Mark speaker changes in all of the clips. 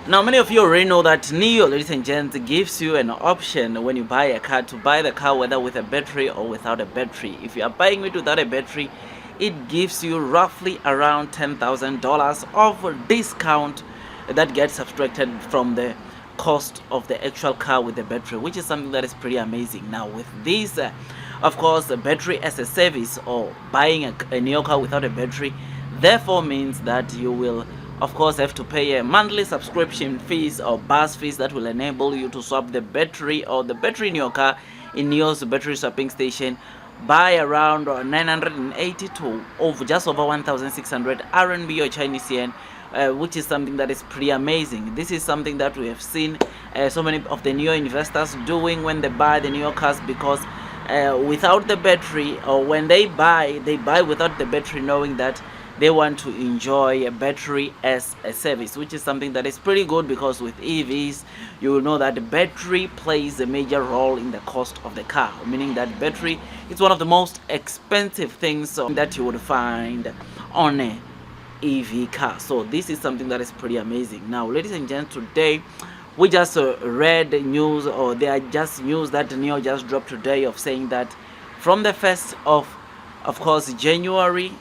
Speaker 1: Now, many of you already know that Neo, ladies and gents, gives you an option when you buy a car to buy the car whether with a battery or without a battery. If you are buying it without a battery, it gives you roughly around $10,000 of discount that gets subtracted from the cost of the actual car with the battery, which is something that is pretty amazing. Now, with this, of course, the battery as a service or buying a Neo car without a battery, therefore means that you will of course have to pay a monthly subscription fees or bus fees that will enable you to swap the battery or the battery in your car in Neo's battery swapping station by around 980 to over just over 1,600 RMB or Chinese yen, which is something that is pretty amazing. This is something that we have seen so many of the Neo investors doing when they buy the Neo cars, because without the battery, or when they buy without the battery, knowing that they want to enjoy a battery as a service, which is something that is pretty good, because with EVs you will know that the battery plays a major role in the cost of the car, meaning that battery is one of the most expensive things that you would find on a EV car. So this is something that is pretty amazing. Now, ladies and gents, today we just read news, or there are just news that Neo just dropped today, of saying that from the 1st of course January,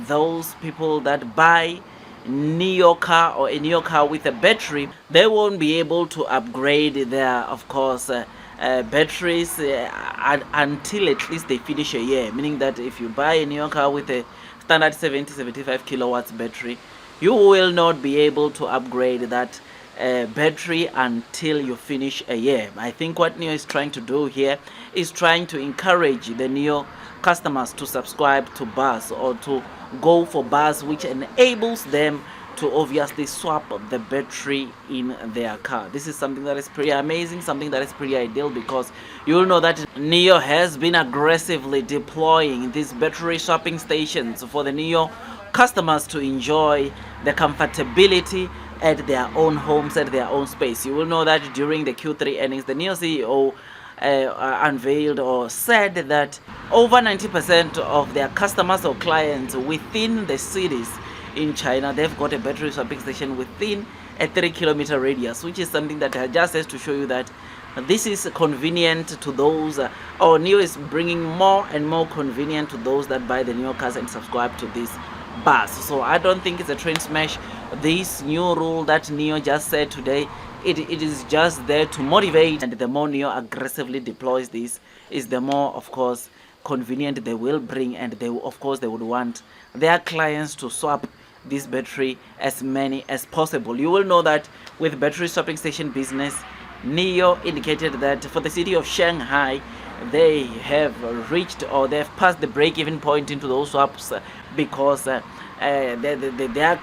Speaker 1: those people that buy Neo car or a Neo car with a battery, they won't be able to upgrade their of course batteries until at least they finish a year, meaning that if you buy a Neo car with a standard 70-75 kilowatts battery, you will not be able to upgrade that battery until you finish a year. I think what Neo is trying to do here is trying to encourage the Neo customers to subscribe to bus, or to go for bus, which enables them to obviously swap the battery in their car. This is something that is pretty amazing, something that is pretty ideal, because you will know that Neo has been aggressively deploying these battery swapping stations for the Neo customers to enjoy the comfortability at their own homes, at their own space. You will know that during the Q3 earnings, the Neo CEO unveiled or said that over 90% of their customers or clients within the cities in China, they've got a battery swapping station within a 3-kilometer radius, which is something that just has to show you that this is convenient to those, or Neo is bringing more and more convenient to those that buy the Neo cars and subscribe to this bus. So I don't think it's a train smash. This new rule that Neo just said today, it is just there to motivate, and the more Neo aggressively deploys this, is the more of course convenient they will bring, and they of course they would want their clients to swap this battery as many as possible. You will know that with battery swapping station business, Neo indicated that for the city of Shanghai, they have reached, or they have passed the break-even point into those swaps, because their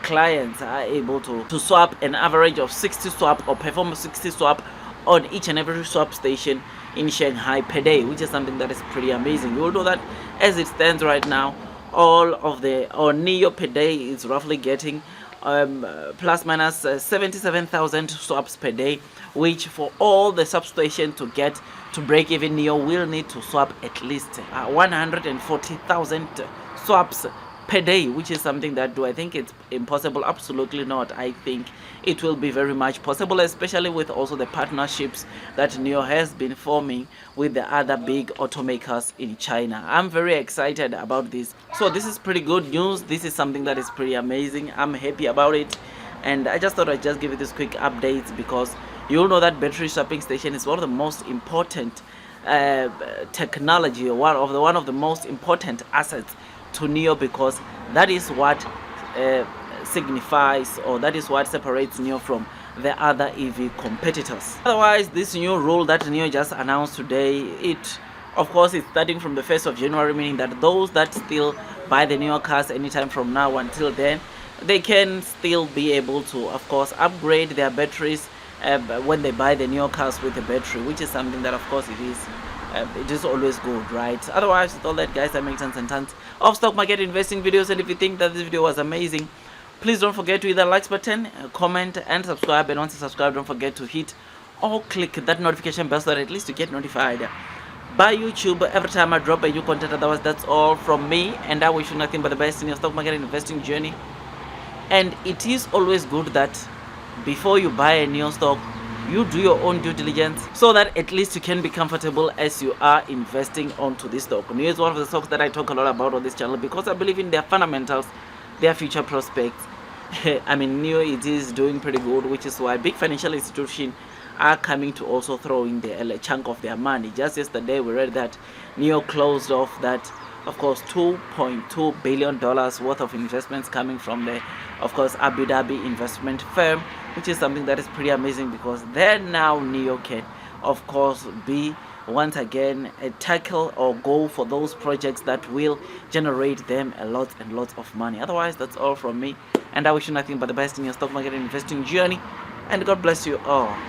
Speaker 1: clients are able to swap an average of 60 swap, or perform 60 swap on each and every swap station in Shanghai per day, which is something that is pretty amazing. You will know that as it stands right now, all of the Neo per day is roughly getting plus minus 77,000 swaps per day, which for all the substation to get to break even, Neo will need to swap at least 140,000 swaps per day, which is something that, do I think it's impossible? Absolutely not. I think it will be very much possible, especially with also the partnerships that Neo has been forming with the other big automakers in China. I'm very excited about this. So this is pretty good news. This is something that is pretty amazing. I'm happy about it, and I just thought I'd just give you this quick updates, because you'll know that battery swapping station is one of the most important technology, one of the most important assets to Neo, because that is what signifies, or that is what separates Neo from the other EV competitors. Otherwise, this new rule that Neo just announced today, it of course is starting from the 1st of January, meaning that those that still buy the Neo cars anytime from now until then, they can still be able to of course upgrade their batteries when they buy the Neo cars with the battery, which is something that of course it is always good, right? Otherwise, with all that, guys, I make tons and tons of stock market investing videos, and if you think that this video was amazing, please don't forget to hit the likes button, comment and subscribe. And once you subscribe, don't forget to hit or click that notification bell, so that at least you get notified by YouTube every time I drop a new content. Otherwise, that's all from me, and I wish you nothing but the best in your stock market investing journey. And it is always good that before you buy a NEO stock, you do your own due diligence so that at least you can be comfortable as you are investing onto this stock. NEO is one of the stocks that I talk a lot about on this channel because I believe in their fundamentals, their future prospects. I mean, NEO, it is doing pretty good, which is why big financial institutions are coming to also throw in a chunk of their money. Just yesterday we read that NEO closed off that, of course, $2.2 billion worth of investments coming from the, of course, Abu Dhabi investment firm, which is something that is pretty amazing because then now NEO can, of course, be once again tackle or go for those projects that will generate them a lot and lots of money. Otherwise, that's all from me, and I wish you nothing but the best in your stock market investing journey, and God bless you all.